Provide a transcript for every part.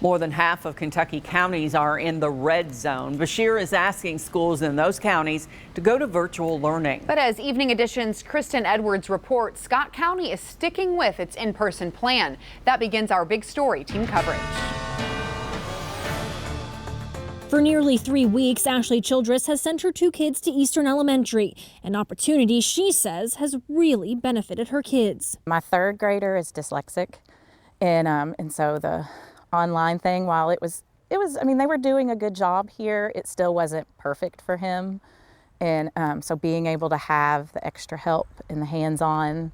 More than half of Kentucky counties are in the red zone. Beshear is asking schools in those counties to go to virtual learning. But as Evening Edition's Kristen Edwards reports, Scott County is sticking with its in-person plan. That begins our big story team coverage. For nearly 3 weeks, Ashley Childress has sent her 2 kids to Eastern Elementary, an opportunity she says has really benefited her kids. My 3rd grader is dyslexic, and so the online thing, while it was, I mean, they were doing a good job here, it still wasn't perfect for him. And so being able to have the extra help and the hands-on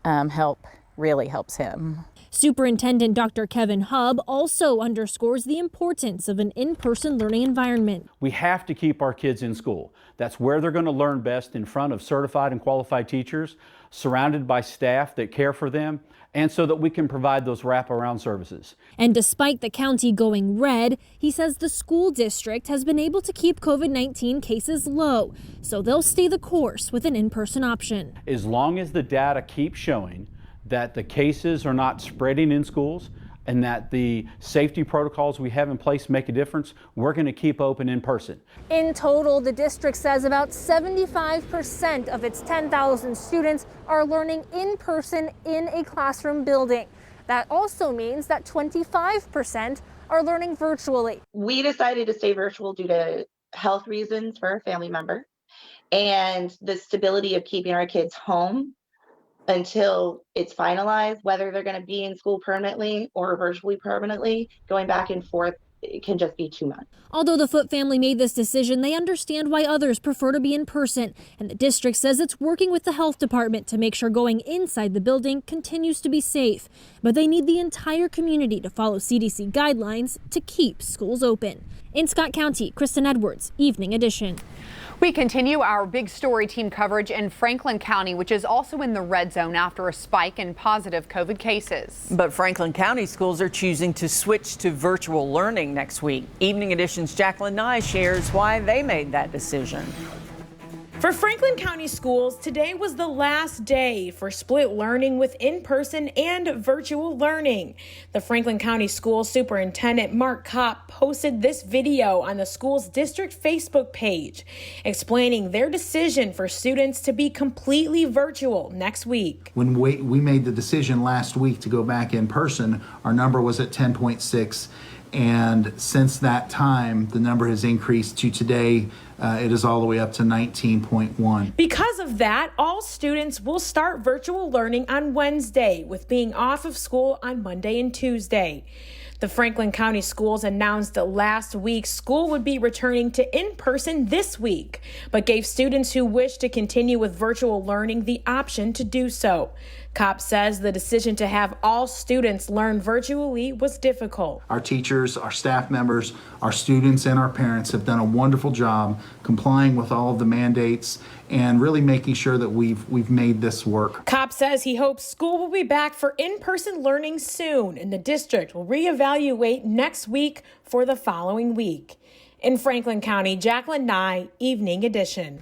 help really helps him. Superintendent Dr. Kevin Hubb also underscores the importance of an in-person learning environment. We have to keep our kids in school. That's where they're going to learn best, in front of certified and qualified teachers, surrounded by staff that care for them, and so that we can provide those wraparound services. And despite the county going red, he says the school district has been able to keep COVID-19 cases low, so they'll stay the course with an in-person option. As long as the data keeps showing that the cases are not spreading in schools and that the safety protocols we have in place make a difference, we're going to keep open in person. In total, the district says about 75% of its 10,000 students are learning in person in a classroom building. That also means that 25% are learning virtually. We decided to stay virtual due to health reasons for a family member and the stability of keeping our kids home until it's finalized, whether they're going to be in school permanently or virtually permanently. Going back and forth, it can just be too much. Although the Foote family made this decision, they understand why others prefer to be in person. And the district says it's working with the health department to make sure going inside the building continues to be safe. But they need the entire community to follow CDC guidelines to keep schools open. In Scott County, Kristen Edwards, Evening Edition. We continue our big story team coverage in Franklin County, which is also in the red zone after a spike in positive COVID cases. But Franklin County schools are choosing to switch to virtual learning next week. Evening Edition's Jacqueline Nye shares why they made that decision. For Franklin County schools, today was the last day for split learning with in-person and virtual learning. The Franklin County School Superintendent Mark Kopp posted this video on the school's district Facebook page, explaining their decision for students to be completely virtual next week. When we made the decision last week to go back in person, our number was at 10.6. And since that time, the number has increased to today. It is all the way up to 19.1. Because of that, all students will start virtual learning on Wednesday, with being off of school on Monday and Tuesday. The Franklin County schools announced that last week school would be returning to in-person this week, but gave students who wish to continue with virtual learning the option to do so. Kopp says the decision to have all students learn virtually was difficult. Our teachers, our staff members, our students, and our parents have done a wonderful job complying with all of the mandates and really making sure that we've made this work. Kopp says he hopes school will be back for in-person learning soon, and the district will reevaluate next week for the following week. In Franklin County, Jacqueline Nye, Evening Edition.